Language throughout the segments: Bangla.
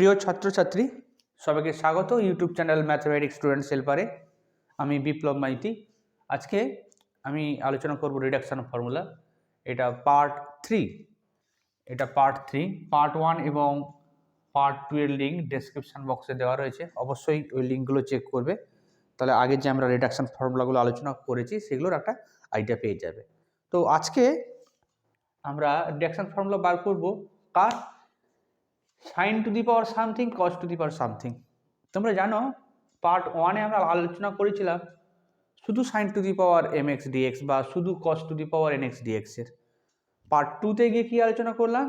প্রিয় ছাত্রছাত্রী, সবাইকে স্বাগত ইউটিউব চ্যানেল ম্যাথমেটিক্স স্টুডেন্টস হেল্পারে। আমি বিপ্লব মাইতি। আজকে আমি আলোচনা করব রিডাকশন ফর্মুলা। এটা পার্ট 3। পার্ট 1 এবং পার্ট 2 এর লিঙ্ক ডেসক্রিপশন বক্সে দেওয়া রয়েছে, অবশ্যই ওই লিঙ্কগুলো চেক করবে। তাহলে আগে যে আমরা রিডাকশন ফর্মুলাগুলো আলোচনা করেছি সেগুলোর একটা আইডিয়া পেয়ে যাবে। তো আজকে আমরা রিডাকশন ফর্মুলা বার করব কার? Sine to the power something, cos to the power something. তোমরা জানো পার্ট 1-এ আমরা আলোচনা করেছিলাম শুধু sine to the power M X DX বা শুধু cos to the power N x dx এর। পার্ট 2-তে গিয়ে কি আলোচনা করলাম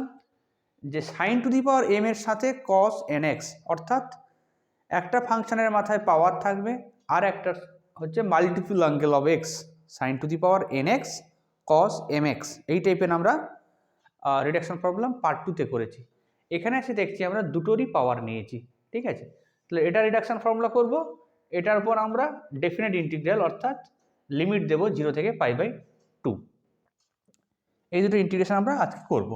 যে sine to the power M এর সাথে কস এন এক্স, অর্থাৎ একটা ফাংশনের মাথায় পাওয়ার থাকবে আর একটা হচ্ছে multiple angle of x, sine to the power N x cos m x. এই টাইপের আমরা রিডাকশন প্রবলেম পার্ট 2-তে করেছি। এখানে এসে দেখছি আমরা দুটোরই পাওয়ার নিয়েছি, ঠিক আছে। তাহলে এটা রিডাকশন ফর্মুলা করব, এটার উপর আমরা ডেফিনেট ইন্টিগ্রাল অর্থাৎ লিমিট দেব 0 থেকে π/2। এই দুটো ইন্টিগ্রেশন আমরা আজকে করব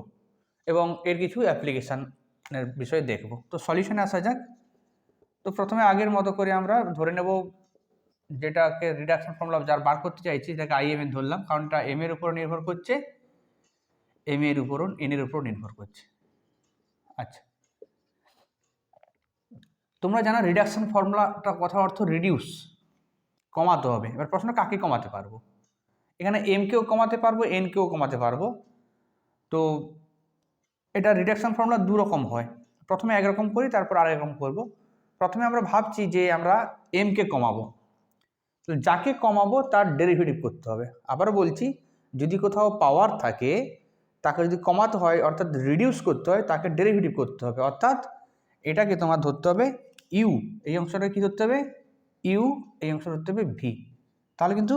এবং এর কিছু অ্যাপ্লিকেশনের বিষয়ে দেখব। তো সলিউশনে আসা যাক। তো প্রথমে আগের মতো করে আমরা ধরে নেব যেটাকে রিডাকশন ফর্মুলা যার বার করতে চাইছি সেটাকে আই এম এ ধরলাম, কারণ এটা এম এর উপর নির্ভর করছে, এম এর উপরও এন এর উপর নির্ভর করছে। আচ্ছা, তোমরা জানো রিডাকশন ফর্মুলাটা কথা অর্থ রিডিউস, কমাতে হবে। এবার প্রশ্ন কাকে কমাতে পারবো? এখানে এম কেও কমাতে পারবো, এন কেও কমাতে পারবো। তো এটা রিডাকশন ফর্মুলা দু রকম হয়, প্রথমে একরকম করি তারপর আরেক রকম করব। প্রথমে আমরা ভাবছি যে আমরা এম কে কমাবো, তো যাকে কমাবো তার ডেরিভেটিভ করতে হবে। আবারও বলছি, যদি কোথাও পাওয়ার থাকে তাকে যদি কমাতে হয় অর্থাৎ রিডিউস করতে হয় তাকে ডেরিভেটিভ করতে হবে, অর্থাৎ এটাকে তোমার ধরতে হবে ইউ, এই অংশটা কি ধরতে হবে ইউ, এই অংশটা ধরতে হবে ভি। তাহলে কিন্তু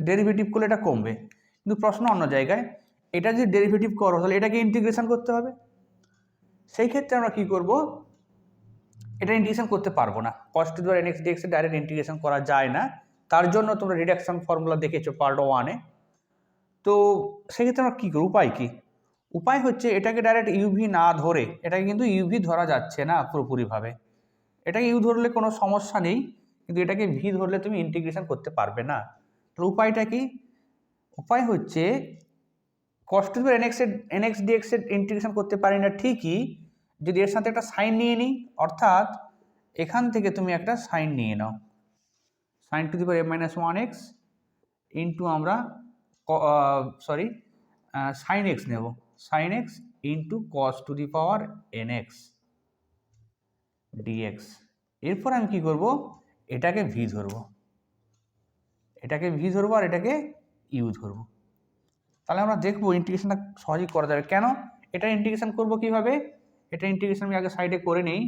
ডেরিভেটিভ করলে এটা কমবে। কিন্তু প্রশ্ন অন্য জায়গায়, এটা যদি ডেরিভেটিভ করো তাহলে এটাকে ইন্টিগ্রেশন করতে হবে। সেই ক্ষেত্রে আমরা কি করব, এটা ইন্টিগ্রেশন করতে পারবো না, cos to the power N x dx এর ডাইরেক্ট ইন্টিগ্রেশন করা যায় না। তার জন্য তোমরা রিডাকশন ফর্মুলা দেখেছো পার্ট 1-এ। তো সেক্ষেত্রে আমরা কী করব, উপায় কি? উপায় হচ্ছে এটাকে ডাইরেক্ট ইউভি না ধরে, এটাকে কিন্তু ইউভি ধরা যাচ্ছে না পুরোপুরিভাবে। এটাকে ইউ ধরলে কোনো সমস্যা নেই, কিন্তু এটাকে ভি ধরলে তুমি ইন্টিগ্রেশন করতে পারবে না। তো উপায়টা কি? উপায় হচ্ছে cos to the power N x dx এর ইন্টিগ্রেশন করতে পারি না ঠিকই, যদি এর সাথে একটা সাইন নিয়ে নিই, অর্থাৎ এখান থেকে তুমি একটা সাইন নিয়ে নাও, sine to the power m-1x into আমরা সাইন এক্স নেব, sine X into cos to the power N x DX. এরপর আমি কি করব, এটাকে ভি ধরবো, এটাকে ভি ধরবো আর এটাকে ইউ ধরবো। তাহলে আমরা দেখবো ইন্টিগ্রেশনটা সহজেই করা যাবে। কেন? এটা ইন্টিগ্রেশন করব কিভাবে? এটা ইন্টিগ্রেশন আমি আগে সাইডে করে নিই।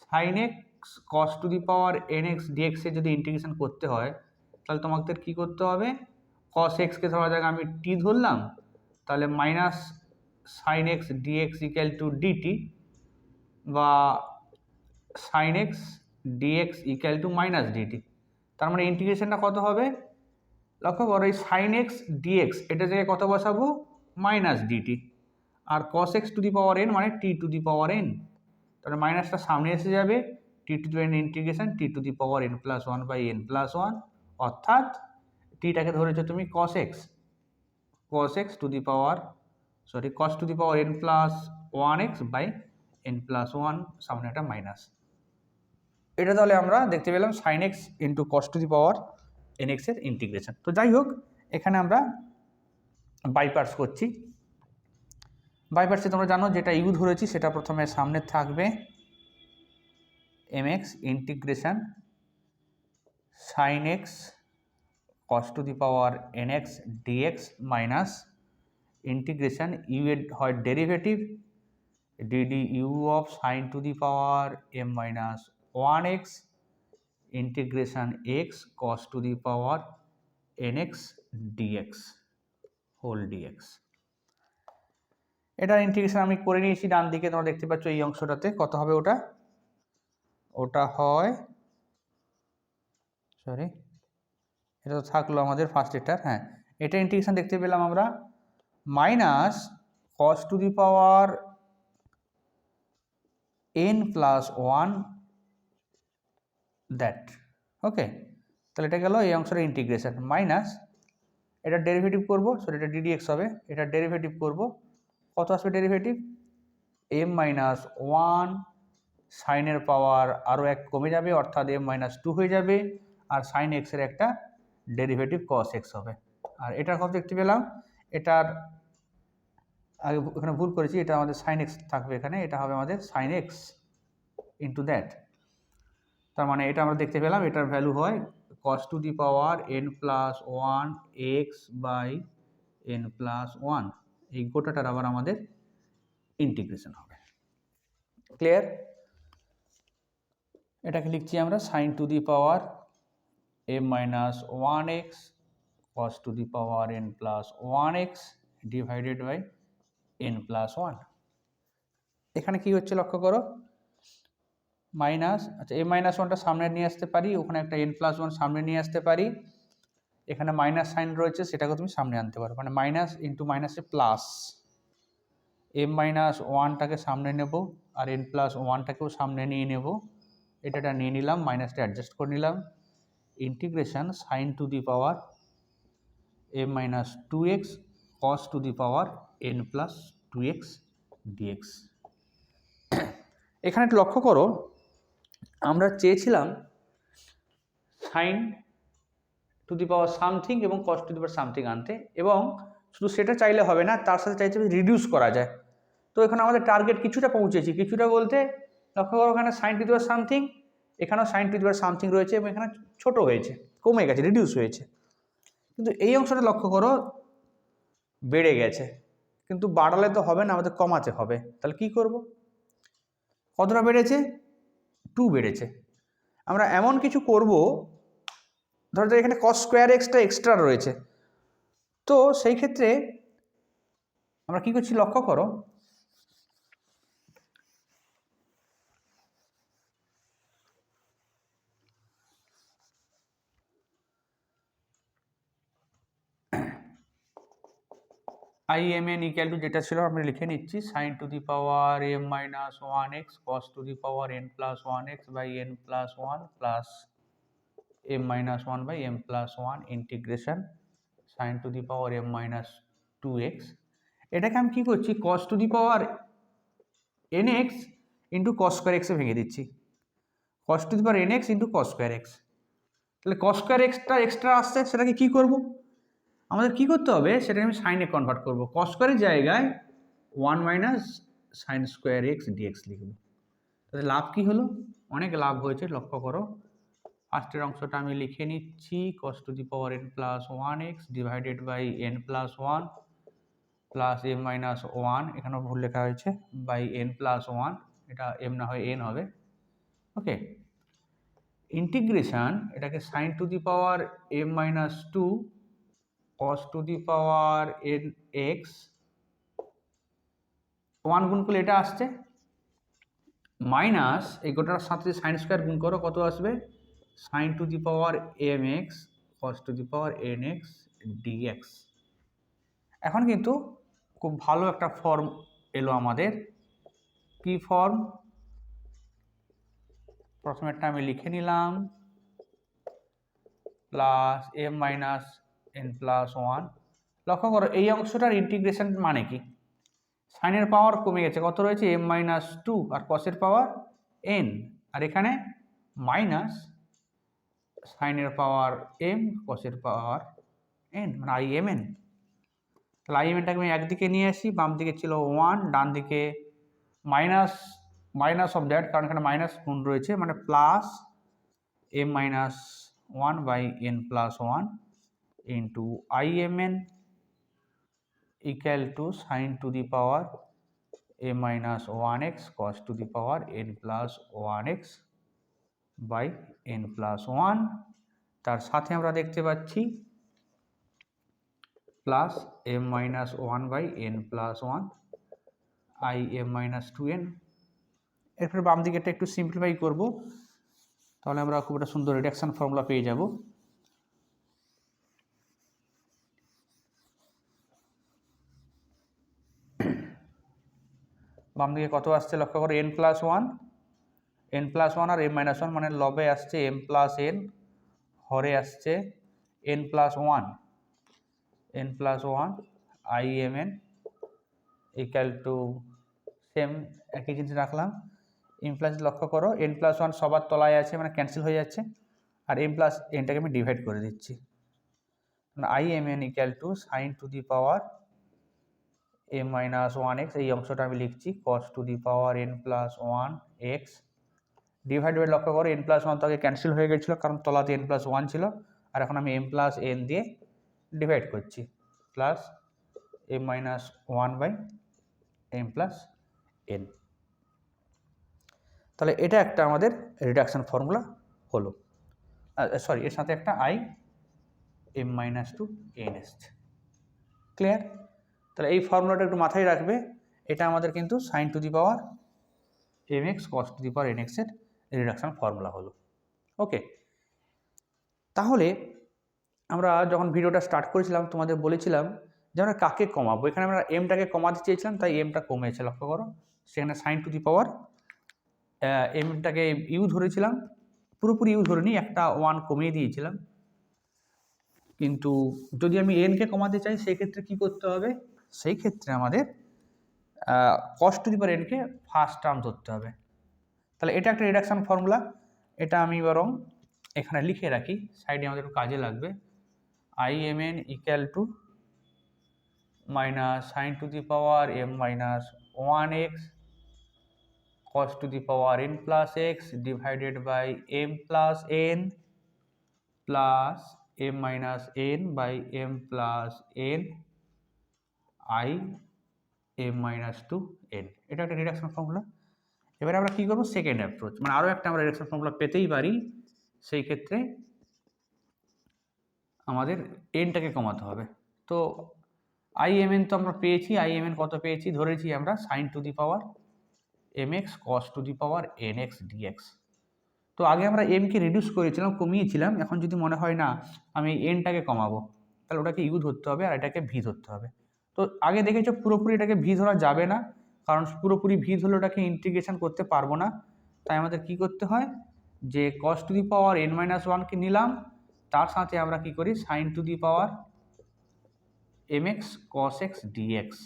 Sine x cos to the power N x dx এর যদি ইন্টিগ্রেশন করতে হয় তাহলে তোমাদের কি করতে হবে, কস এক্সকে ধরা যাক আমি টি ধরলাম, তাহলে minus sine X DX equal to DT, বা sine X DX equal to minus DT. তার মানে ইন্টিগ্রেশনটা কত হবে? লক্ষ্য করো, এই সাইন এক্স ডিএক্স এটা থেকে কত বসাবো, মাইনাস ডিটি, আর cos x to the power n মানে টি টু দি পাওয়ার এন, তাহলে মাইনাসটা সামনে এসে যাবে, T to the N integration T to the power N plus 1/n+1, অর্থাৎ টিটাকে ধরেছো তুমি cos x to the power cos to the power n+1x/n+1, সামনে একটা মাইনাস। এটা তাহলে আমরা দেখতে পেলাম sine X into cos to the power N X এর ইন্টিগ্রেশন। তো যাই হোক, এখানে আমরা বাই পার্টস করছি। বাই পার্টসে তোমরা জানো যেটা ইউ ধরেছি সেটা প্রথমে সামনে থাকবে mx integration sine x cos to the power nx dx minus integration u এর হয় derivative dd u of sine to the power m-1x integration x cos to the power nx dx whole dx। এটার ইন্টিগ্রেশন আমি করে নিয়েছি ডান দিকে, তোমরা দেখতে পাচ্ছ এই অংশটাতে কত হবে, ওটা হয় এটা তো থাকলো আমাদের ফার্স্ট এটার, হ্যাঁ এটা ইন্টিগ্রেশন দেখতে পেলাম আমরা minus cos to the power N plus one that. Okay, তাহলে এটা গেল এই অংশের ইন্টিগ্রেশন, মাইনাস এটা ডেরিভেটিভ করবো, সরি এটা ডিডিএক্স হবে, এটা ডেরিভেটিভ করব, কত আসবে ডেরিভেটিভ, এম মাইনাস ওয়ান সাইনের পাওয়ার আরও এক কমে যাবে, অর্থাৎ এম মাইনাস টু হয়ে যাবে, আর সাইন এক্সের একটা ডেরিভেটিভ কস এক্স হবে। আর এটার কত দেখতে পেলাম, এটার আগে এখানে ভুল করেছি, এটা আমাদের সাইন এক্স থাকবে এখানে, এটা হবে আমাদের সাইন এক্স ইন্টু দ্যাট। তার মানে এটা আমরা দেখতে পেলাম এটার ভ্যালু হয় cos to the power n plus one x by n plus one. এই গোটাটার আবার আমাদের ইন্টিগ্রেশন হবে। ক্লিয়ার? এটাকে লিখছি আমরা sine to the power m minus one x cos to the power n plus one x divided by n plus one. এখানে কি হচ্ছে লক্ষ্য করো, মাইনাস, আচ্ছা এম মাইনাস ওয়ানটা সামনে নিয়ে আসতে পারি, ওখানে একটা এন প্লাস ওয়ান সামনে নিয়ে আসতে পারি, এখানে মাইনাস সাইন রয়েছে সেটাকে তুমি সামনে আনতে পারো, মানে মাইনাস ইন্টু মাইনাসে প্লাস, এম মাইনাস ওয়ানটাকে সামনে নেব আর এন প্লাস ওয়ানটাকেও সামনে নিয়ে নেব, এটা নিয়ে নিলাম, মাইনাসটা অ্যাডজাস্ট করে নিলাম, integration sine to the power M minus two x cos to the power N plus two x dx. এখানে একটু লক্ষ্য করো, আমরা চেয়েছিলাম sine to the power something এবং cos to the power something আনতে, এবং শুধু সেটা চাইলে হবে না, তার সাথে চাইতে রিডিউস করা যায়। তো এখানে আমাদের টার্গেট কিছুটা পৌঁছেছি, কিছুটা বলতে লক্ষ্য করো ওখানে sine to the power something, এখানেও sine to the power something রয়েছে এবং এখানে ছোট হয়েছে, কমে গেছে, রিডিউস হয়েছে, কিন্তু এই অংশটা লক্ষ্য করো বেড়ে গেছে, কিন্তু বাড়ালে তো হবে না, আমাদের কমাতে হবে। তাহলে কি করব, কতটা বেড়েছে, টু বেড়েছে। আমরা এমন কিছু করব, ধরো এখানে কস স্কোয়ার এক্সটা এক্সট্রা রয়েছে, তো সেই ক্ষেত্রে আমরা কি করছি লক্ষ্য করো, IMN ইকুয়াল টু যেটা ছিল আমরা লিখে নিচ্ছি sine to the power M minus one X cos to the power N plus one x by N plus one plus M minus one by M plus one integration sine to the power M minus two X. এটাকে আমি কী করছি, cos to the power N X into cos square এক্সে ভেঙে দিচ্ছি, cos to the power N X into cos square X. তাহলে কস স্কোয়ার এক্সটা এক্সট্রা আসছে, সেটাকে কী করবো, আমাদের কি করতে হবে, সেটাকে আমি সাইনে কনভার্ট করবো, কস স্কোয়ারের জায়গায় one minus sine square x dx লিখব। তাহলে লাভ কি হলো, অনেক লাভ হয়েছে, লক্ষ্য করো। ফার্স্টের অংশটা আমি লিখে নিচ্ছি, cos to the power N plus one x divided by N plus one plus M minus one, এখানেও ভুল লেখা হয়েছে, বাই এন প্লাস ওয়ান, এটা এম না হয় এন হবে। ওকে, ইন্টিগ্রেশন এটাকে sine to the power M minus two cos to the power N X, one গুণ করলে এটা আসছে, মাইনাস এই গোটার সাথে সাইন স্কোয়ার গুণ করো, কত আসবে, sine to the power M x cos to the power N x dx. এখন কিন্তু খুব ভালো একটা ফর্ম এলো আমাদের, কি ফর্ম, প্রথমেরটা আমি লিখে নিলাম, plus M minus n plus one. লক্ষ্য করো এই অংশটার ইন্টিগ্রেশন মানে কি, সাইনের পাওয়ার কমে গেছে, কত রয়েছে এম মাইনাস টু, আর কসের পাওয়ার এন, আর এখানে মাইনাস সাইনের পাওয়ার এম কসের পাওয়ার এন, মানে আই এম এন। তাহলে আই এম এনটাকে আমি একদিকে নিয়ে আসি, বাম দিকে ছিল ওয়ান, ডান দিকে মাইনাস মাইনাস অফ দ্যাট, কারণ এখানে মাইনাস গুণ রয়েছে, মানে plus M minus one by N plus one into I M N equal to sine to the power a minus 1x cos to the power n plus 1x by n plus 1, তার সাথে আমরা দেখতে পাচ্ছি plus m minus 1 by n plus 1 i m minus 2n। এরপর বাম দিকেটা একটু সিম্পলিফাই করব, তাহলে আমরা খুব একটা সুন্দর রিডাকশন ফর্মুলা পেয়ে যাব। বাম দিকে কত আসছে লক্ষ্য করো, n plus one n plus one আর এম মাইনাস ওয়ান মানে লবে আসছে এম প্লাস এন, হরে আসছে n plus one I M N equal to same একই জিনিস রাখলাম। ইমপ্লাস লক্ষ্য করো এন প্লাস ওয়ান সবার তলায় আছে মানে ক্যান্সেল হয়ে যাচ্ছে, আর এম প্লাস এনটাকে আমি ডিভাইড করে দিচ্ছি। I M N equal to sine to the power M minus one X, এই অংশটা আমি লিখছি cos to the power N plus one X divide by, লক্ষ্য করো এন প্লাস ওয়ান তো আগে ক্যান্সেল হয়ে গেছিলো কারণ তলাতে এন প্লাস ওয়ান ছিল, আর এখন আমি এম প্লাস এন দিয়ে ডিভাইড করছি, plus M minus one by M plus n. তাহলে এটা একটা আমাদের রিডাকশন ফর্মুলা হলো, সরি এর সাথে একটা I m minus two n এসছে। ক্লিয়ার? তাহলে এই ফর্মুলাটা একটু মাথায় রাখবে, এটা আমাদের কিন্তু sine to the power M x cos to the power n এক্সের রিডাকশন ফর্মুলা হলো। ওকে, তাহলে আমরা যখন ভিডিওটা স্টার্ট করেছিলাম তোমাদের বলেছিলাম যে আমরা কাকে কমাবো, এখানে আমরা এমটাকে কমাতে চেয়েছিলাম তাই এমটা কমেছে, লক্ষ্য করো সেখানে সাইন টু দি পাওয়ার এমটাকে ইউ ধরেছিলাম, পুরোপুরি ইউ ধরিনি, একটা ওয়ান কমিয়ে দিয়েছিলাম। কিন্তু যদি আমি এনকে কমাতে চাই সেই ক্ষেত্রে কী করতে হবে, সেই ক্ষেত্রে আমাদের কস টু দি পাওয়ার এনকে ফার্স্ট টার্ম ধরতে হবে। তাহলে এটা একটা রিডাকশন ফর্মুলা, এটা আমি বরং এখানে লিখে রাখি, সাইডে আমাদের একটু কাজে লাগবে। I M N equal to minus sine to the power M minus one x cos to the power n plus x divided by m plus n plus m minus n by m plus n I m minus 2 n, এটা একটা রিডাকশন ফর্মুলা। এবারে আমরা কী করবো, সেকেন্ড অ্যাপ্রোচ, মানে আরও একটা আমরা রিডাকশন ফর্মুলা পেতেই পারি, সেই ক্ষেত্রে আমাদের এনটাকে কমাতে হবে। তো আই এম এন তো আমরা পেয়েছি, আই এম এন কত পেয়েছি, ধরেছি আমরা sine to the power M x cos to the power N x dx. তো আগে আমরা এমকে রিডিউস করেছিলাম, কমিয়েছিলাম, এখন যদি মনে হয় না আমি এনটাকে কমাবো তাহলে ওটাকে ইউ ধরতে হবে আর এটাকে ভি ধরতে হবে। তো আগে দেখেছো পুরোপুরি এটাকে ভি ধরা যাবে না, কারণ পুরোপুরি ভি ধরলে ওটাকে ইন্টিগ্রেশন করতে পারবো না, তাই আমাদের কি করতে হয় যে cos to the power N minus ওয়ানকে নিলাম, তার সাথে আমরা কি করি sine to the power M x cos x DX.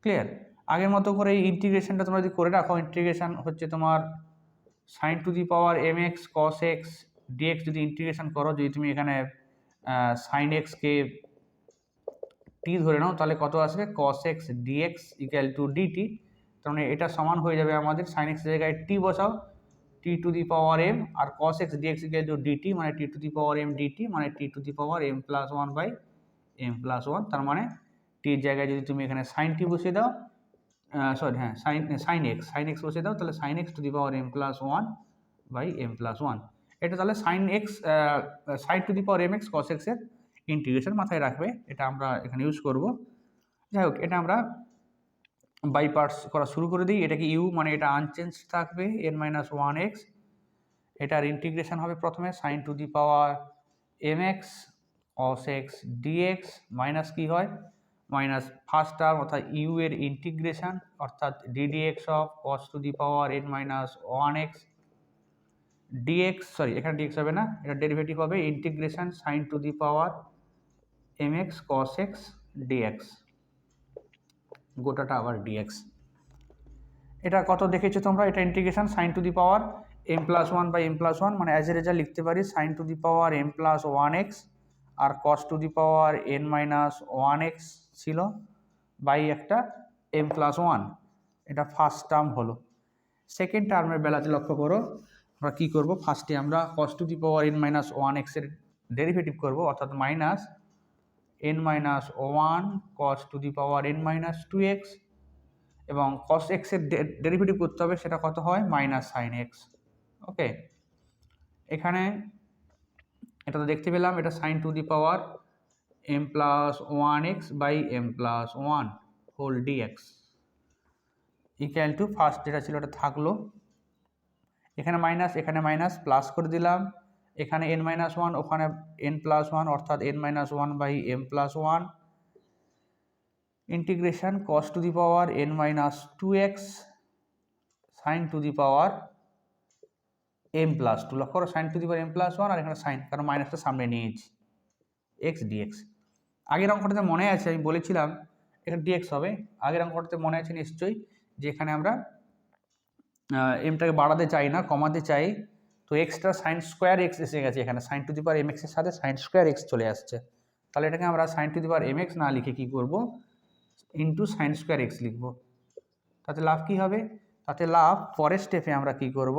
Clear? আগের মতো করে এই ইন্টিগ্রেশনটা তোমরা যদি করে রাখো, ইন্টিগ্রেশন হচ্ছে তোমার sine to the power M x cos x dx, যদি ইন্টিগ্রেশন করো, যদি তুমি এখানে সাইন এক্সকে টি ধরে নাও তাহলে কত আসবে cos x DX equal to DT, তার মানে এটা সমান হয়ে যাবে আমাদের সাইন এক্স জায়গায় টি বসাও T to the power M, আর cos x DX equal to DT মানে টি to the power M DT মানে টি to the power M plus one by M plus one. তার মানে টির জায়গায় যদি তুমি এখানে সাইন টি বসিয়ে দাও, সরি হ্যাঁ সাইন এক্স বসিয়ে দাও, তাহলে sine X to the power M plus one by M plus one, এটা তাহলে sine X sine to the power M x cos এক্সের ইন্টিগ্রেশন মাথায় রাখবে, এটা আমরা এখানে ইউজ করব। যাই হোক, এটা আমরা বাই পার্টস করা শুরু করে দিই। এটা কি ইউ মানে এটা আনচেঞ্জ থাকবে এন মাইনাস ওয়ান এক্স, এটার ইন্টিগ্রেশন হবে প্রথমে sine to the power M x cos x DX minus কী হয় মাইনাস ফার্স্ট টার্ম অর্থাৎ ইউ এর ইন্টিগ্রেশন অর্থাৎ DDX of cos to the power N minus one X DX, sorry এখানে ডিএক্স হবে না, এটা ডেরিভেটিভ হবে integration sine to the power M x cos x DX, গোটাটা আবার ডিএক্স। এটা কত দেখেছো তোমরা, এটা integration sine to the power M plus one by M plus one, মানে অ্যাজ এ রেজাল্ট লিখতে পারি sine to the power M plus one X আর cos to the power N minus one X ছিল বাই একটা এম প্লাস ওয়ান, এটা ফার্স্ট টার্ম হলো। সেকেন্ড টার্মের বেলাতে লক্ষ্য করো আমরা কী করবো, ফার্স্টে আমরা cos to the power N minus one এক্সের ডেরিভেটিভ করবো অর্থাৎ minus N minus one cos to the power N minus two x, এবং কস এক্সের ডেরিভেটিভ করতে হবে, সেটা কত হয় মাইনাস সাইন এক্স। ওকে, এখানে এটা তো দেখতে পেলাম এটা sine to the power M plus one x by M plus one whole dx equal to first যেটা ছিল ওটা থাকলো, এখানে মাইনাস প্লাস করে দিলাম, এখানে এন মাইনাস ওয়ান ওখানে এন প্লাস ওয়ান অর্থাৎ n minus one by M plus one integration cos to the power N minus two x sine to the power m+2, লক্ষ্য করো sin to the power m+1 আর এখানে সাইন, কারণ মাইনাসটা সামনে নিয়েছি, x dx। আগের অঙ্কটাতে মনে আছে আমি বলেছিলাম এখানে dx হবে, আগের অঙ্কটাতে মনে আছে নিশ্চয়ই যে এখানে আমরা এমটাকে বাড়াতে চাই না, কমাতে চাই, তো এক্সট্রা সাইন স্কোয়ার এক্স এসে গেছে এখানে, sine to the power mx এর সাথে সাইন স্কোয়ার এক্স চলে আসছে, তাহলে এটাকে আমরা sine to the power mx না লিখে কি করব, ইন্টু সাইন স্কোয়ার এক্স লিখব। তাতে লাভ কি হবে, তাতে লাভ পরের স্টেপে আমরা কি করব,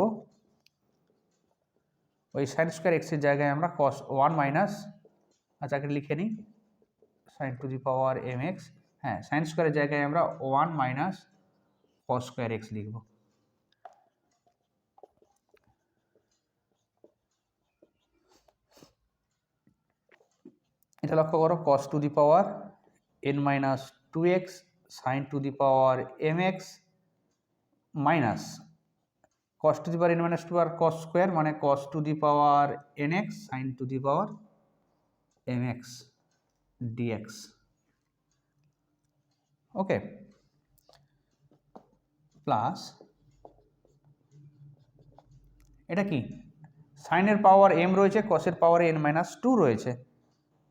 ওই সাইন স্কোয়ার এক্সের জায়গায় আমরা কস 1 মাইনাস, আচ্ছা আগে লিখে নিই, sine to the power mx, হ্যাঁ সাইন স্কোয়ারের জায়গায় আমরা 1 মাইনাস কস স্কোয়ার এক্স লিখব। এটা লক্ষ্য করো, cos to the power n-2x sin to the power mx minus cos to the power n-2 আর cos স্কোয়ার মানে cos to the power nx sin to the power mx dx। Okay, plus এটা কি, সাইনের পাওয়ার m রয়েছে, কসের পাওয়ার n-2 রয়েছে,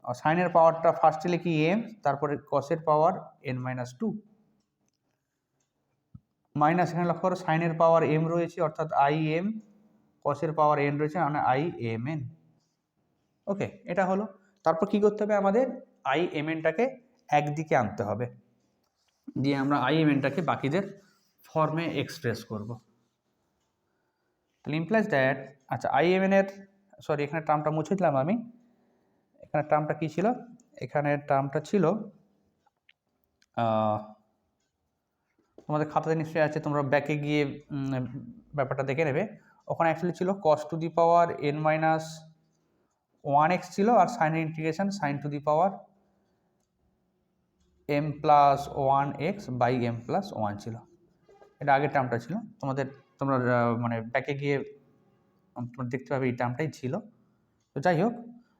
আর সাইনের পাওয়ারটা ফার্স্টে লিখি m, তারপরে কসের পাওয়ার n-2 মাইনাস, এখানে লক্ষ্য করো সাইনের পাওয়ার m রয়েছে অর্থাৎ i m, কসের পাওয়ার n রয়েছে মানে i m n। ওকে, এটা হলো, তারপর কি করতে হবে আমাদের, i m nটাকে একদিকে আনতে হবে, দিয়ে আমরা i m nটাকে বাকিদের ফর্মে এক্সপ্রেস করব। তাহলে ইমপ্লাইজ দ্যাট, আচ্ছা i m n এর, সরি এখানে টার্মটা মুছে দিলাম আমি, এখানে টার্মটা কি ছিল, এখানে টার্মটা ছিল তোমাদের খাতাতে নিশ্চয়ই আছে, তোমরা ব্যাকে গিয়ে ব্যাপারটা দেখে নেবে, ওখানে অ্যাকচুয়ালি ছিল cos to the power n-1x ছিল, আর সাইনের integration sin to the power m+1x বাই m+1 ছিল, এটা আগের টার্মটা ছিল, তোমরা মানে ব্যাকে গিয়ে তোমরা দেখতে পাবে এই টার্মটাই ছিল। তো যাই হোক,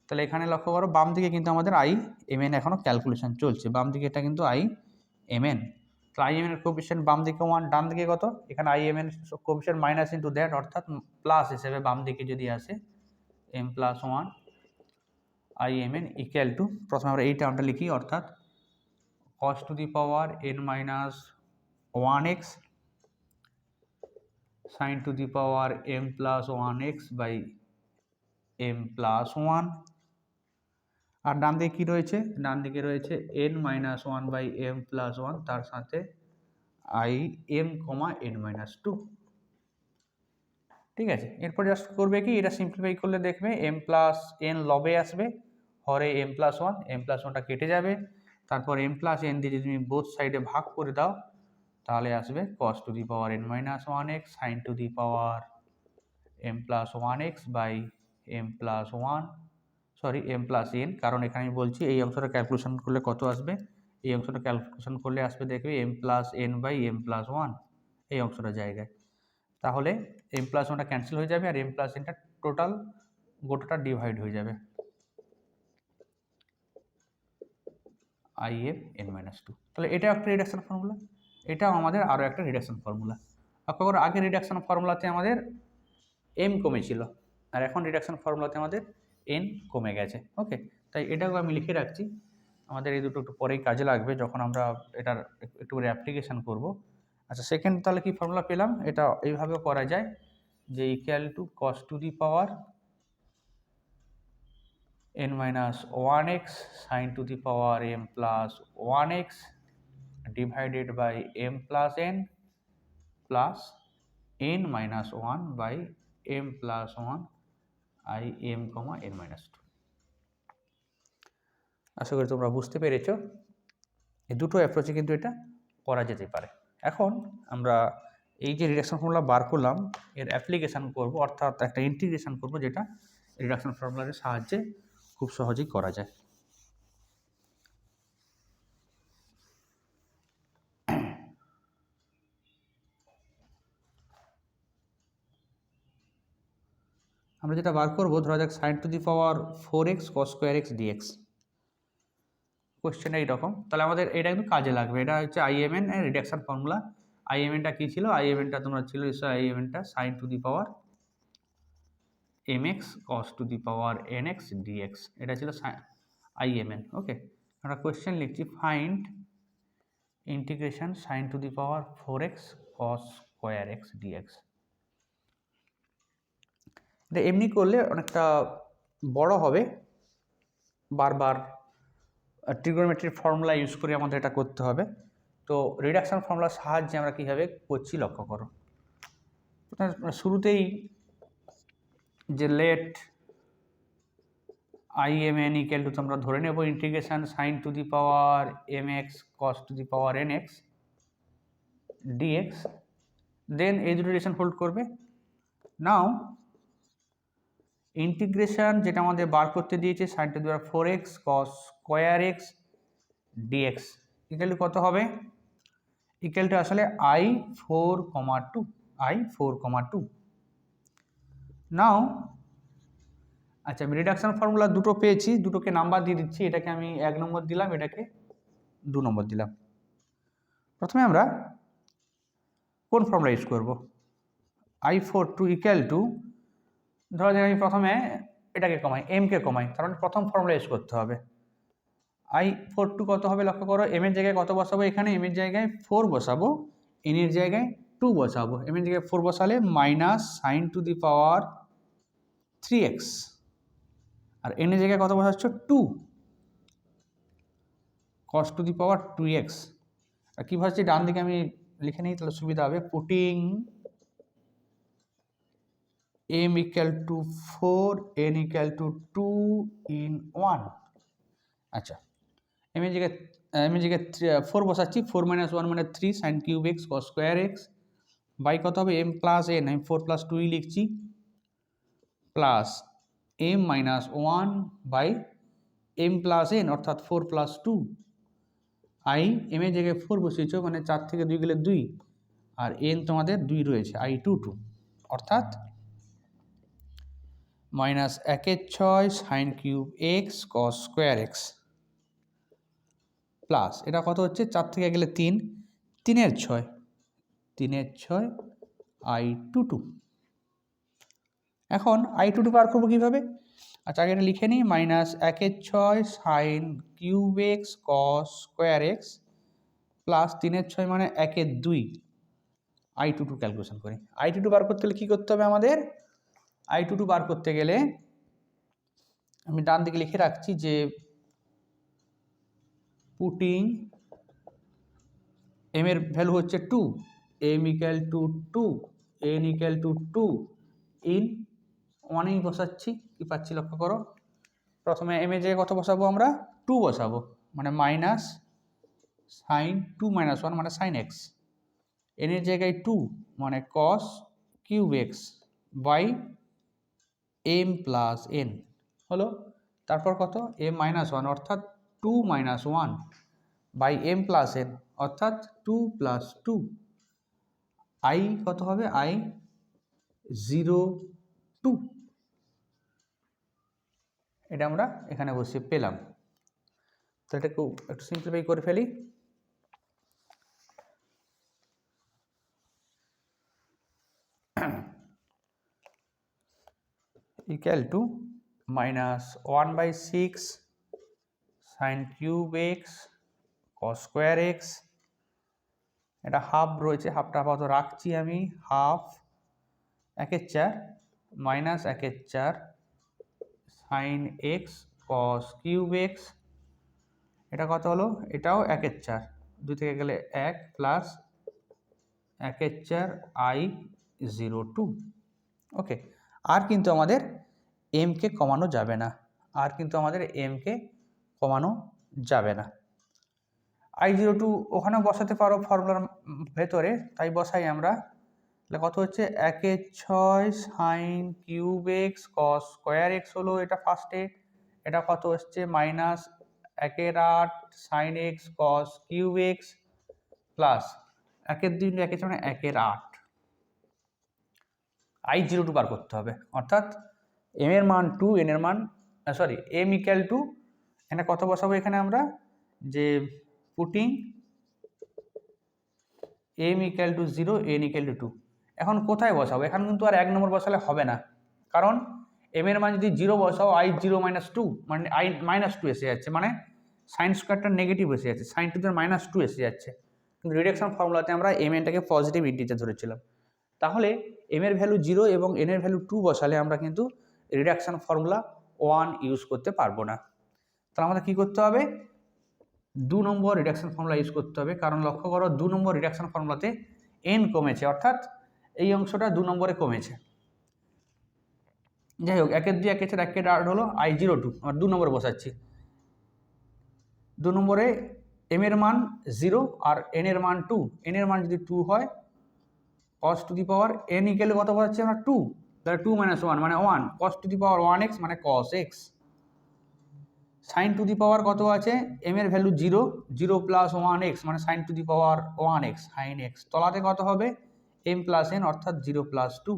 তাহলে এখানে লক্ষ্য করো বাম দিকে কিন্তু আমাদের i m n এখনও ক্যালকুলেশন চলছে, বাম দিকে এটা কিন্তু i m n, তো i m n এর কোএফিশিয়েন্ট বাম দিকে 1, ডান দিকে কত, এখানে i m n coefficient minus into that, অর্থাৎ প্লাস হিসেবে বাম দিকে যদি আসে m+1 i m n equal to, প্রথমে আমরা এই টার্মটা লিখি অর্থাৎ cos to the power n-1x sin to the power m+1x বাই m+1, আর ডান দিকে কি রয়েছে, ডান দিকে রয়েছে n-1 বাই m+1, তার সাথে i m, n-2। ঠিক আছে, এরপর জাস্ট করবে কি, এটা সিম্পলিফাই করলে দেখবে m+n লবে আসবে, হরে m+1, m+1টা কেটে যাবে, তারপর m+n দিয়ে যদি তুমি বোথ সাইডে ভাগ করে দাও তাহলে আসবে cos to the power n-1x sin to the power m+1x বাই m+1, সরি m+n, কারণ এখানে আমি বলছি এই অংশটা ক্যালকুলেশন করলে কত আসবে, এই অংশটা ক্যালকুলেশন করলে আসবে দেখবে m+n বাই m+1 এই অংশটা জায়গায়, তাহলে m+1টা ক্যান্সেল হয়ে যাবে আর m+nটা টোটাল গোটাটা ডিভাইড হয়ে যাবে i m n-2। তাহলে এটাও একটা রিডাকশন ফর্মুলা, এটাও আমাদের আরও একটা রিডাকশন ফর্মুলা। লক্ষ্য করো আগের রিডাকশন ফর্মুলাতে আমাদের m কমেছিল, আর এখন রিডাকশন ফর্মুলাতে আমাদের n কমে গেছে। ওকে, তাই এটাও আমি লিখে রাখছি, আমাদের এই দুটো একটু পরেই কাজে লাগবে যখন আমরা এটার একটু করে অ্যাপ্লিকেশান করব। আচ্ছা, সেকেন্ড তাহলে কি ফর্মুলা পেলাম, এটা এইভাবেও করা যায় যে equal to cos to the power n-1x sin to the power m+1x divided by m+n plus n-1 by m+1 i m, n-2। আশা করি তোমরা বুঝতে পেরেছো, এই দুটো অ্যাপ্রোচে কিন্তু এটা করা যেতে পারে। এখন আমরা এই যে রিডাকশন ফর্মুলা বার করলাম এর অ্যাপ্লিকেশান করব, অর্থাৎ একটা ইন্টিগ্রেশন করব, যেটা রিডাকশন ফর্মুলার সাহায্যে খুব সহজেই করা যায়। আমরা যেটা বার করবো, ধরা যাক sin to the power 4x cos square x dx, question এইরকম, তাহলে আমাদের এটা কিন্তু কাজে লাগবে, এটা হচ্ছে IMN এর রিডাকশন ফর্মুলা। IMNটা কী ছিল, IMNটা তোমরা ছিল IMNটা sin to the power mx cos to the power nx dx, এটা ছিল imn। ওকে, আমরা কোয়েশ্চেন লিখছি find integration sine to the power 4x cos square x dx। এটা এমনি করলে অনেকটা বড় হবে, বারবার ট্রিগোনোমেট্রির ফর্মুলা ইউজ করে আমাদের এটা করতে হবে। তো রিডাকশন ফর্মুলার সাহায্যে আমরা কীভাবে করছি লক্ষ্য করো। শুরুতেই যে লেট imn ইকুয়াল টু আমরা ধরে নেব integration sine to the power mx cos to the power nx dx, দেন এই দুটো রিলেশন হোল্ড করবে। নাও ইন্টিগ্রেশন যেটা আমাদের বার করতে দিয়েছে sine to the power 4x cos square x dx equal to কত হবে, ইকুয়াল টু আসলে i4,2 নাও। আচ্ছা, আমি রিডাকশন ফর্মুলা দুটো পেয়েছি, দুটোকে নাম্বার দিয়ে দিচ্ছি, এটাকে আমি 1 নম্বর দিলাম, এটাকে 2 নম্বর দিলাম। প্রথমে আমরা কোন ফর্মুলা ইউজ করব, i4,2 ইকুয়াল টু, ধরা যাক আমি প্রথমে এটাকে কমাই, m কে কমাই, কারণ প্রথম ফর্মুলা ইউজ করতে হবে। i4,2 কত হবে লক্ষ্য করো, m এর জায়গায় কত বসাবো, এখানে m এর জায়গায় 4 বসাবো, n এর জায়গায় 2 বসাবো। m এর জায়গায় 4 বসালে minus sine to the power 3x, আর n এর জায়গায় কত বসাচ্ছ 2 cos to the power 2x। আর কী ভাবছি ডান দিকে আমি লিখে নিই, তাহলে সুবিধা হবে। Putting m equal to 4, n equal two 2 in 1। আচ্ছা, m এর জায়গায় 4 বসাচ্ছি, 4 - 1 মানে 3 sin cube x cos square x by কত হবে m প্লাস n, আমি 4 + 2 লিখছি, plus m - 1 by m plus n অর্থাৎ 4 + 2। i m এর জায়গায় 4 বসিয়েছ, মানে 4 থেকে 2 গেলে 2, আর n তোমাদের 2 রয়েছে, i22 অর্থাৎ -1/6 sin cube x cos square x plus এটা কত হচ্ছে, 4 থেকে গেলে 3, 3/6 i22। এখন i22 বার করবো কীভাবে, আচ্ছা আগে এটা লিখে নিই, -1/6 sin cube x cos square x plus 3/6 মানে 1/2, i22 ক্যালকুলেশন করি। i22 বার করতে গেলে কী করতে হবে আমাদের, i22 বার করতে গেলে আমি ডান দিকে লিখে রাখছি যে পুটিং m এর ভ্যালু হচ্ছে 2, m equal to 2, n equal two 2 in 1 বসাচ্ছি, কি পাচ্ছি লক্ষ্য করো। প্রথমে m এর জায়গায় কত বসাবো, আমরা 2 বসাবো, মানে মাইনাস সাইন 2 - 1 মানে সাইন x, n এর জায়গায় 2 মানে cos cube x by m plus n হলো, তারপর কত m - 1 অর্থাৎ 2 - 1 বাই m প্লাস n অর্থাৎ 2 + 2, i কত হবে, i02, এটা আমরা এখানে বসে পেলাম। তো এটাকে একটু সিম্পলিফাই করে ফেলি, equal to -1/6 sin cube x cos square x, এটা হাফ রয়েছে, হাফটা আপাতত রাখছি আমি, half 1/4 minus 1/4 sin x cos cube x, এটা কত হলো, এটাও 1/4, 2 থেকে গেলে 1 প্লাস 1/4 i02। ওকে, আর কিন্তু আমাদের m কে কমানো যাবে না, i02 ওখানে বসাতে পারো ফর্মুলার ভেতরে, তাই বসাই আমরা। তাহলে কত হচ্ছে, 1/6 sin cube x cos square x হলো এটা ফার্স্টে, এটা কত হচ্ছে -1/8 sin x cos cube x plus 1/2 × 1 মানে 1/8, i02 বার করতে হবে, অর্থাৎ m এর মান 2, n এর মান m ইকুয়াল টু, এখানে কত বসাবো, এখানে আমরা যে putting m equal to 0, n equal two 2। এখন কোথায় বসাবো, এখন কিন্তু আর 1 নম্বর বসালে হবে না, কারণ এম এর মান যদি 0 বসাও i0 - 2 মানে i-2 এসে যাচ্ছে, মানে সাইন স্কোয়ারটা নেগেটিভ এসে যাচ্ছে, সাইন টু দি -2 এসে যাচ্ছে। কিন্তু রিডাকশন ফর্মুলাতে আমরা এম এনটাকে পজিটিভ ইন্টিজার ধরেছিলাম। তাহলে এম এর ভ্যালু 0 এবং এন এর ভ্যালু 2 বসালে আমরা কিন্তু রিডাকশন ফর্মুলা 1 ইউজ করতে পারবো না। তাহলে আমাদের কী করতে হবে? 2 নম্বর রিডাকশন ফর্মুলা ইউজ করতে হবে, কারণ লক্ষ্য করো 2 নম্বর রিডাকশন ফর্মুলাতে এন কমেছে, অর্থাৎ এই অংশটা 2 নম্বরে কমেছে। যাই হোক, 1 এর 2 1 এর 4 1 এর 8 হলো i02, আর 2 নম্বরে বসাচ্ছি। 2 নম্বরে এম এর মান 0 আর এন এর মান 2, এন এর মান যদি 2 হয় cos to the power n equal কত বসাচ্ছি আমরা 2, তাহলে 2 - 1 মানে 1, cos to the power 1x মানে cos x। Sine to the power কত আছে? এম এর ভ্যালু 0, 0 + 1x মানে sine to the power 1x sine x। তলাতে কত হবে? m + n অর্থাৎ 0 + 2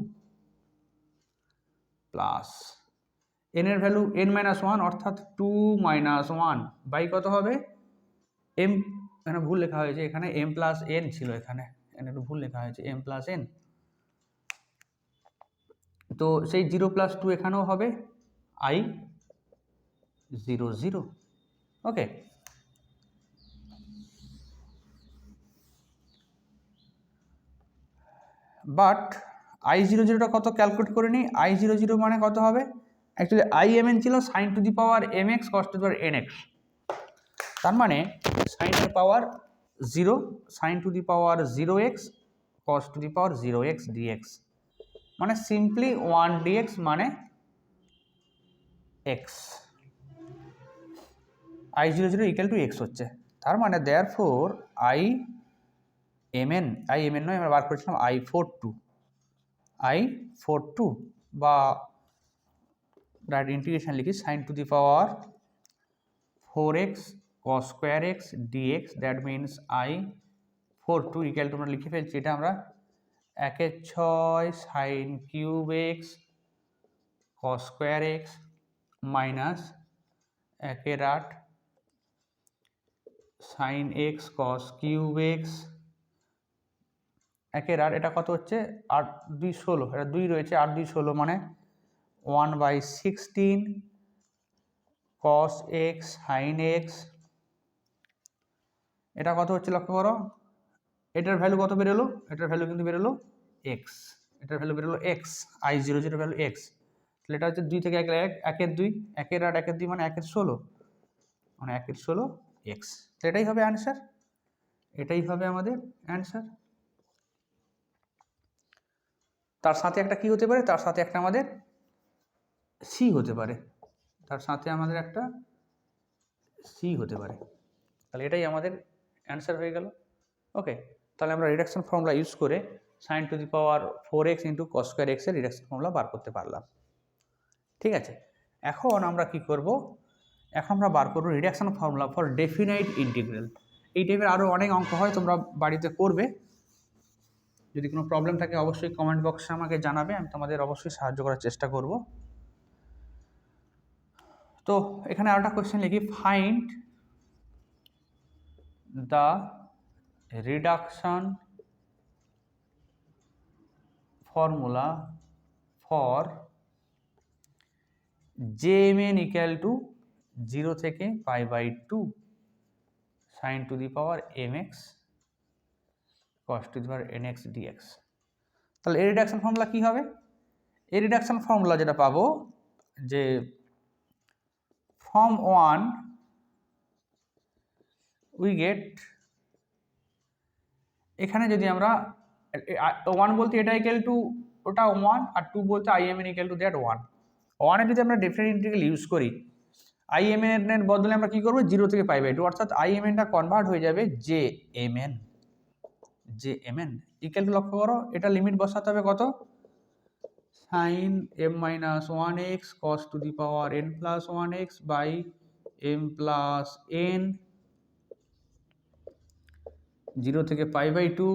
প্লাস n এর ভ্যালু n - 1 অর্থাৎ 2 - 1 বাই কত হবে? m, এখানে ভুল লেখা হয়েছে, এখানে m + n ছিল, এখানে একটু ভুল লেখা হয়েছে m + n। তো সেই 0 + 2 এখানেও হবে i00। ওকে, বাট i00টা কত ক্যালকুলেট করে নিই। i00 মানে কত হবে? অ্যাকচুয়ালি imn ছিল sine to the power mx cos to the power nx, তার মানে সাইনের power 0 sine to the power 0x cos to the power 0x dx, মানে সিম্পলি 1 dx মানে x, i00 = x হচ্ছে। তার মানে দেয়ারফোর imn নয়, আমরা বার করেছিলাম i42 বা ডাইরেক্ট ইন্টিগ্রেশন লিখি sine to the power 4x cos square x dx, that means i42 = আমরা লিখে ফেলছি, এটা আমরা 1/6 sine cube x cos square x মাইনাস 1/8 sine x cos cube x 1/8, এটা কত হচ্ছে 8 2 16, এটা 2 রয়েছে, 8 2 16 মানে 1/16 cos x sin x, এটা কত হচ্ছে লক্ষ্য করো, এটার ভ্যালু কত বেরোলো? এটার ভ্যালু কিন্তু বেরোলো x, এটার ভ্যালু বেরোলো x, i00 ভ্যালু x। তাহলে এটা হচ্ছে 2 থেকে 1 1 2 1/8 1 2 মানে 1/16 মানে 1/16 x। তো এটাই হবে অ্যান্সার, এটাই হবে আমাদের অ্যান্সার। তার সাথে একটা কি হতে পারে? তার সাথে একটা আমাদের সি হতে পারে, তার সাথে আমাদের একটা সি হতে পারে। তাহলে এটাই আমাদের অ্যান্সার হয়ে গেল। ওকে, তাহলে আমরা রিডাকশন ফর্মুলা ইউজ করে sine to the power 4x × cos square x এর রিডাকশন ফর্মুলা বার করতে পারলাম। ঠিক আছে, এখন আমরা কি করব? এখন আমরা বার করব reduction formula for definite integral. এই টাইপের আরও অনেক অঙ্ক হয়, তোমরা বাড়িতে করবে। যদি কোনো প্রবলেম থাকে অবশ্যই কমেন্ট বক্সে আমাকে জানাবে, আমি তোমাদের অবশ্যই সাহায্য করার চেষ্টা করব। তো এখানে আরেকটা কোয়েশ্চেন লিখি, find the reduction formula for jmn = 0 থেকে π/2 sin to the power mx cos to the power nx dx। তাহলে এর রিডাকশন ফর্মুলা কি হবে? এর রিডাকশন ফর্মুলা যেটা পাবো, যে ফর্ম 1 উই গেট, এখানে যদি আমরা 1 বলতে এটা = ওটা 1, আর 2 বলতে imn = দ্যাট 1। 1 এ যদি আমরা ডেফিনাইট ইন্টিগ্রাল ইউজ করি, imn এর বদলে আমরা কি করব? 0 থেকে π/2, অর্থাৎ imnটা কনভার্ট হয়ে যাবে jmn লক্ষ্য করো, এটা লিমিট বসাতে হবে কত? sin m - 1x cos to the power n + 1x by m + n 0 থেকে π/2,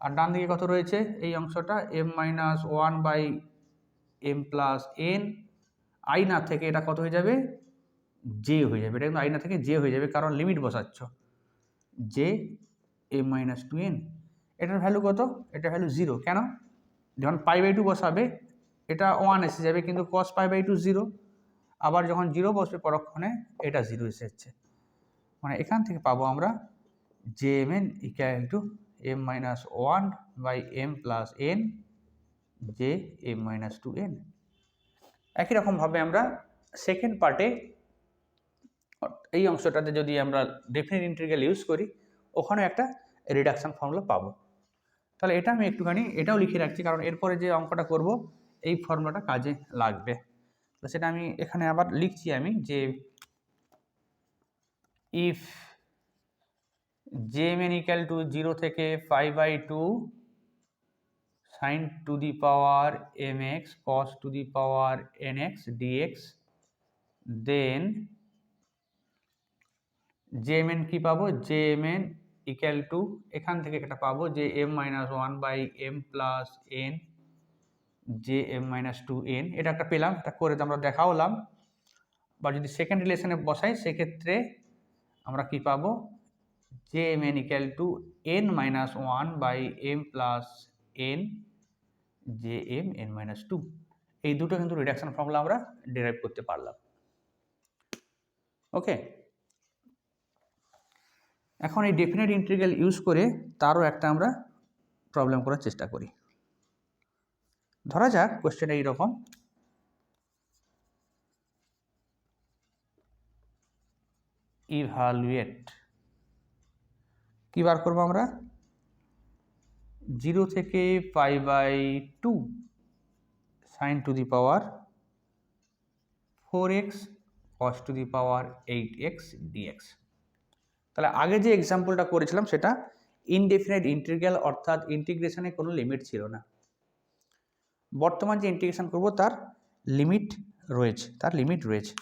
আর ডান দিকে কত রয়েছে? এই অংশটা m - 1 by m + n, I না থেকে এটা কত হয়ে যাবে? j হয়ে যাবে, এটা কিন্তু আই না থেকে j হয়ে যাবে, কারণ লিমিট বসাচ্ছ, j m - 2n। এটার ভ্যালু কত? এটার ভ্যালু 0। কেন? যখন π/2 বসাবে এটা 1 এসে যাবে, কিন্তু cos π/2 0, আবার যখন 0 বসবে পরক্ষণে এটা 0 এসে যাচ্ছে। মানে এখান থেকে পাবো আমরা jmn equal to m-1/m plus n jm-2n। একই রকমভাবে আমরা সেকেন্ড পার্টে এই অংশটাতে যদি আমরা ডেফিনিট ইন্টিগ্রাল ইউজ করি, ওখানে একটা রিডাকশন ফর্মুলা পাবো। তাহলে এটা আমি একটুখানি এটাও লিখে রাখছি, কারণ এরপরে যে অঙ্কটা করব এই ফর্মুলাটা কাজে লাগবে। তো সেটা আমি এখানে আবার লিখছি আমি যে ইফ jmn ইকুয়াল টু 0 থেকে π/2 sin to the power mx cos to the power nx dx, then jmn কি পাবো, jmn ইকুয়াল টু এখান থেকে এটা পাবো যে m-1/m প্লাস n jm-2n। এটা একটা পেলাম, এটা করে আমরা দেখাওলাম। বা যদি সেকেন্ড রিলেশনে বসাই সেক্ষেত্রে আমরা কি পাবো, jmn equal to n-1/m plus n jmn-2। এই দুটো কিন্তু রিডাকশন ফর্মুলা আমরা ডিরাইভ করতে পারলাম। ওকে, এখন এই ডেফিনিট ইন্টিগ্রাল ইউজ করে তারও একটা আমরা প্রবলেম করার চেষ্টা করি। ধরা যাক কোশ্চেন এইরকম, ইভালুয়েট কি বার করবো আমরা, 0 থেকে π/2 sin to the power 4x cos to the power 8x dx। তাহলে আগে যে এক্সাম্পলটা করেছিলাম সেটা ইনডেফিনিট ইন্টিগ্রাল, অর্থাৎ ইন্টিগ্রেশনে কোনো লিমিট ছিল না। বর্তমান যে ইন্টিগ্রেশন করব তার লিমিট রয়েছে,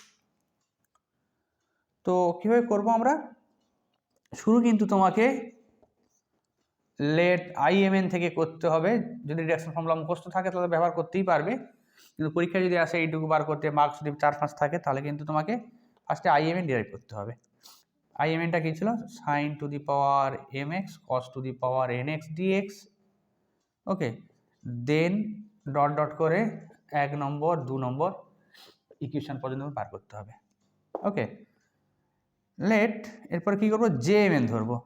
তো কীভাবে করব আমরা, শুরু কিন্তু তোমাকে লেট imn থেকে করতে হবে। যদি রিডাকশন ফর্মুলা মুখস্থ থাকে তাহলে ব্যবহার করতেই পারবে, কিন্তু পরীক্ষা যদি আসে এইটুকু বার করতে মার্কস যদি 4-5 থাকে তাহলে কিন্তু তোমাকে ফার্স্টে imn ডিরাইভ করতে হবে। imnটা কী ছিল, sin to the power mx cos to the power nx dx। Okay, then dot dot করে 1 নম্বর 2 নম্বর ইকুয়েশন পর্যন্ত বার করতে হবে। ওকে, লেট এরপর কি করব, jmn ধরবো,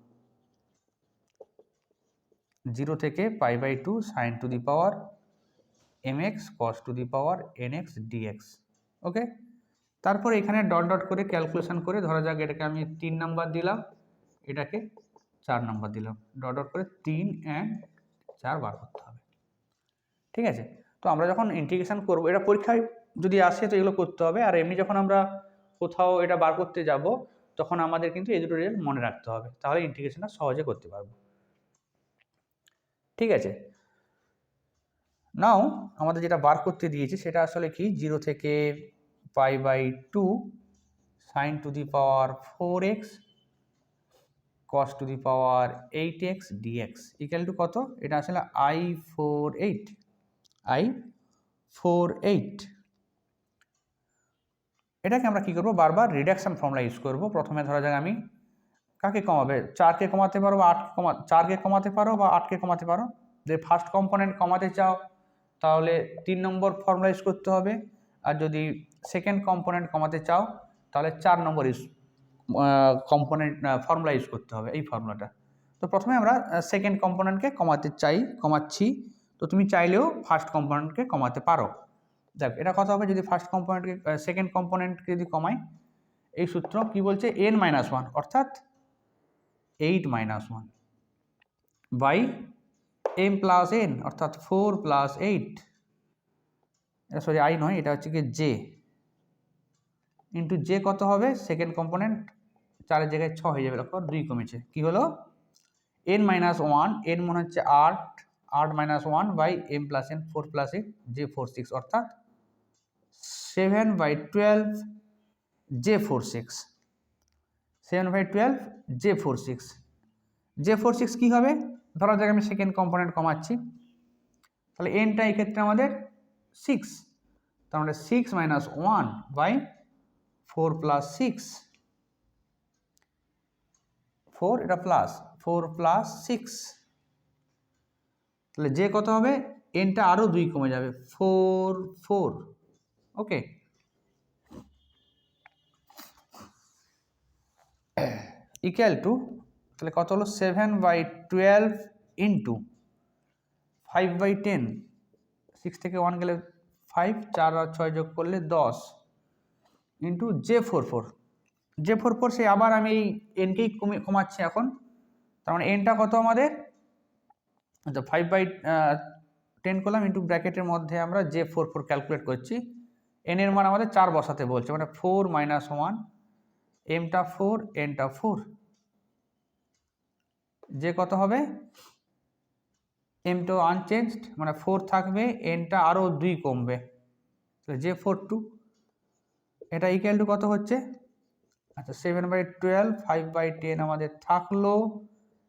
0 থেকে π/2 sin to the power mx cos to the power nx dx। ওকে, তারপর এখানে ডট ডট করে ক্যালকুলেশন করে, ধরা যাক এটাকে আমি 3 নাম্বার দিলাম, এটাকে 4 নাম্বার দিলাম, ডট ডট করে 3 and 4 বার করতে হবে। ঠিক আছে, তো আমরা যখন ইন্টিগ্রেশন করব, এটা পরীক্ষায় যদি আসে তো এগুলো করতে হবে, আর এমনি যখন আমরা কোথাও এটা বার করতে যাব তখন আমাদের কিন্তু এই দুটো রেজাল্ট মনে রাখতে হবে, তাহলে ইন্টিগ্রেশনটা সহজে করতে পারবো। ঠিক আছে, নাও আমাদের যেটা বার করতে দিয়েছে সেটা আসলে কি, 0 থেকে π/2 sin to the power 4x cos to the power 8x dx equal to কত, এটা আসলে I48। এটাকে আমরা কি করব, বারবার রিডাকশন ফর্মুলা ইউজ করব। প্রথমে ধরা যাক আমি কাকে কমাবে, 4কে কমাতে পারো বা 4কে কমাতে পারো বা 8কে কমাতে পারো। যদি ফার্স্ট কম্পোনেন্ট কমাতে চাও তাহলে 3 নম্বর ফর্মুলা ইউজ করতে হবে, আর যদি সেকেন্ড কম্পোনেন্ট কমাতে চাও তাহলে 4 নম্বর কম্পোনেন্ট ফর্মুলা ইউজ করতে হবে, এই ফর্মুলাটা। তো প্রথমে আমরা সেকেন্ড কম্পোনেন্টকে কমাচ্ছি, তো তুমি চাইলেও ফার্স্ট কম্পোনেন্টকে কমাতে পারো। দেখ এটা কথা হবে, যদি ফার্স্ট কম্পোনেন্টকে সেকেন্ড কম্পোনেন্টকে যদি কমাই, এই সূত্র কি বলছে, n-1 অর্থাৎ 8-1 বাই m প্লাস n অর্থাৎ 4 প্লাস 8, এটা সরি আই নয়, এটা হচ্ছে কি জে ইন্টু জে কত হবে, সেকেন্ড কম্পোনেন্ট 4-এর জায়গায় 6 হয়ে যাবে, তারপর 2 কমেছে, কি হলো n-1, n মনে হচ্ছে 8-1 by m plus n 4 plus 8 J 46 অর্থাৎ 7/12 J46, 7/12 J46। J46 কি হবে, ধরা যাক আমি সেকেন্ড কম্পোনেন্ট কমাচ্ছি, তাহলে nটা এই ক্ষেত্রে আমাদের 6, তার মানে 6-1 বাই 4 প্লাস 6, 4 এটা প্লাস 4 প্লাস 6, তাহলে J কত হবে এনটা আরও 2 কমে যাবে, 4 4। ওকে, ইকুয়াল টু, তাহলে কত হলো 7/12 ইন্টু 5/10, 6 থেকে 1 গেলে 5, 4 আর 6 যোগ করলে 10 ইন্টু J44। J44 সে আবার আমি এই এনকেই কমাচ্ছি এখন, তার মানে এনটা কত আমাদের, আচ্ছা 5/10 করলাম ইন্টু ব্র্যাকেটের মধ্যে আমরা J44 ক্যালকুলেট করছি। এন এর মান আমাদের 4 বসাতে বলছে, মানে 4 - 1, এমটা 4 এনটা 4, যে কত হবে, এমটা আনচেঞ্জড মানে 4 থাকবে, এনটা আরও 2 কমবে, J42। এটা ইকুয়াল টু কত হচ্ছে, আচ্ছা 7/12, 5/10 আমাদের থাকলো,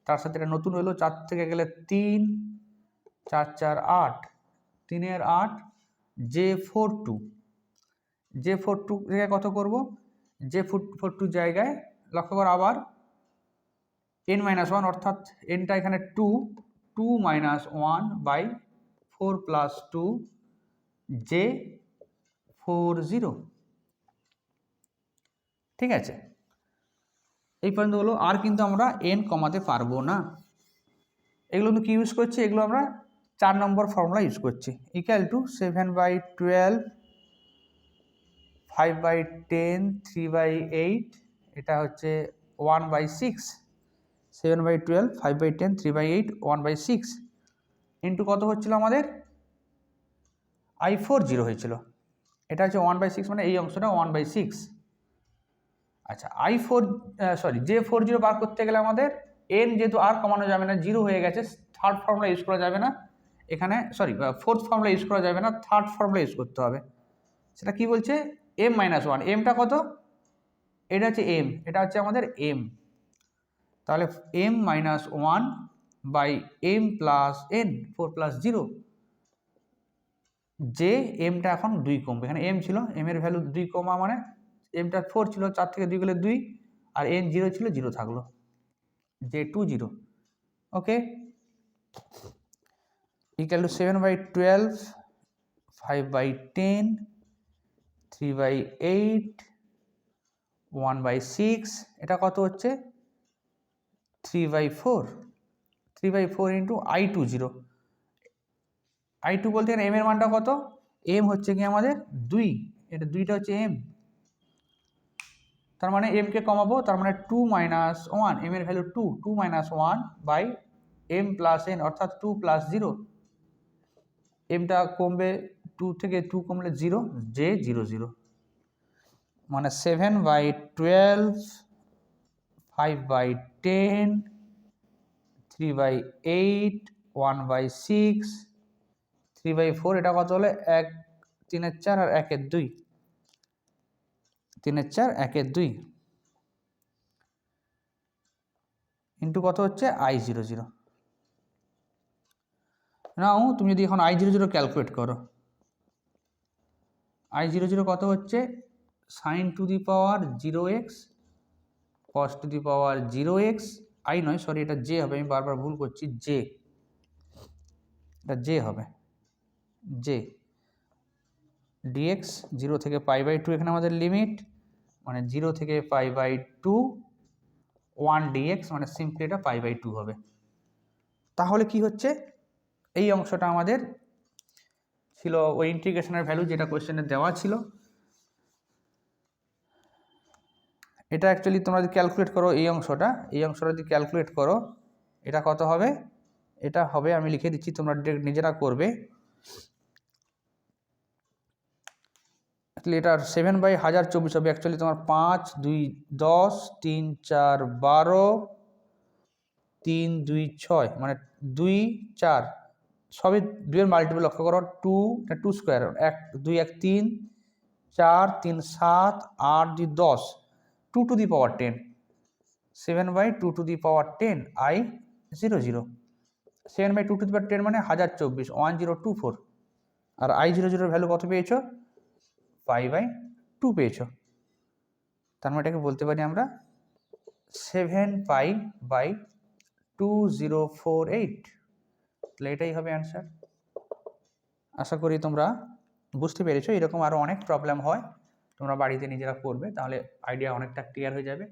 তার সাথে এটা নতুন হলো, 4 থেকে গেলে 3, 4 4 8, 3 এর 8, J42। J42 জায়গায় কত করব, J42 জায়গায় লক্ষ্য করো আবার n-1, অর্থাৎ এনটা এখানে 2, 2 - 1/4 + 2, J40। ঠিক আছে, এই পর্যন্ত হলো। আর কিন্তু আমরা এন কমাতে পারবো না। এগুলো কিন্তু কি ইউজ করছি, এগুলো আমরা 4 নম্বর ফর্মুলা ইউজ করছি, ইকুয়াল টু 7/12, 5/10, 3/8, এটা হচ্ছে 1/6, 7/12, 5/10, 3/8, 1/6 ইন্টু কত হচ্ছিল আমাদের, I40 হয়েছিল, এটা হচ্ছে 1/6, মানে এই অংশটা 1/6। আচ্ছা J40 বার করতে গেলে আমাদের এন যেহেতু আর কমানো যাবে না, 0 হয়ে গেছে, থার্ড ফর্মুলা ইউজ করা যাবে না এখানে, ফোর্থ ফর্মুলা ইউজ করা যাবে না, থার্ড ফর্মুলা ইউজ করতে হবে। সেটা কি বলছে, m-1, এমটা কত, এটা হচ্ছে এম, এটা হচ্ছে আমাদের এম, তাহলে m-1/m + n, 4 + 0, যে এমটা এখন 2 কমবে, এখানে এম ছিল, এম এর ভ্যালু 2 কমা মানে এমটা 4 ছিল, 4 থেকে 2 গেলে 2, আর n 0 ছিল, 0 থাকলো, J20। ওকে, ইকুয়াল টু 7/12, 5/10, 3/8, 1/6, এটা কত হচ্ছে 3/4, 3/4 ইন্টু I20। I2 বলতে এম এর মানটা কত, এম হচ্ছে কি আমাদের 2, এটা 2টা হচ্ছে এম, তার মানে এম কে কমাবো, তার মানে 2 - 1, এম এর ভ্যালু 2, 2 - 1/m + n, অর্থাৎ 2 + 0, এমটা কমবে, 2 থেকে 2 কমলে 0, J00, মানে 7/12, 5/10, 3/8, 1/6, 3/4, এটা কত হলে 1 3 এর 4 আর 1 এর 2, 3 এর 4 1 এর 2 ইন্টু কত হচ্ছে I00। নাও তুমি যদি এখন I00 ক্যালকুলেট করো, I00 কত হচ্ছে, sin to the power 0x cos to the power 0x, I নয় সরি, এটা জে হবে, আমি বারবার ভুল করছি, জে, এটা জে হবে, জে dx, 0 থেকে π/2 এখানে আমাদের লিমিট, মানে 0 থেকে π/2, 1 dx, মানে সিম্পলি এটা π/2 হবে। তাহলে কি হচ্ছে, এই অংশটা আমাদের ছিল ওই ইন্টিগ্রেশনের ভ্যালু যেটা কোয়েশ্চেনে দেওয়া ছিল। এটা অ্যাকচুয়ালি তোমরা যদি ক্যালকুলেট করো, এই অংশটা যদি ক্যালকুলেট করো, এটা কত হবে, এটা হবে, আমি লিখে দিচ্ছি, তোমরা নিজেরা করবে, এটা 7/1024 হবে, অ্যাকচুয়ালি তোমার 5 2 10, 3 4 12, 3 2 6, মানে 2 4 সবই 2 এর মাল্টিপল, লক্ষ্য করো, 2 square, 1 2 1 3, 4 3 7, 8 2 10, 2 to the power 10, 7/2 to the power 10, I00, 7/2 to the power 10 মানে 1024, 1024, আর I00 ভ্যালু কত পেয়েছো, π/2 পেয়েছো, তার মানে এটাকে বলতে পারি আমরা 7π/2048, তাহলে এটাই হবে অ্যান্সার। আশা করি তোমরা বুঝতে পেরেছো। এরকম আরও অনেক প্রবলেম হয়, তোমরা বাড়িতে নিজেরা করবে, তাহলে আইডিয়া অনেকটা ক্লিয়ার হয়ে যাবে।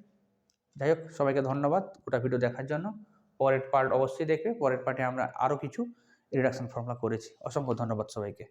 যাই হোক, সবাইকে ধন্যবাদ গোটা ভিডিও দেখার জন্য। পরের পার্ট অবশ্যই দেখবে, পরের পার্টে আমরা আরও কিছু রিডাকশন ফর্মুলা করেছি। অসংখ্য ধন্যবাদ সবাইকে।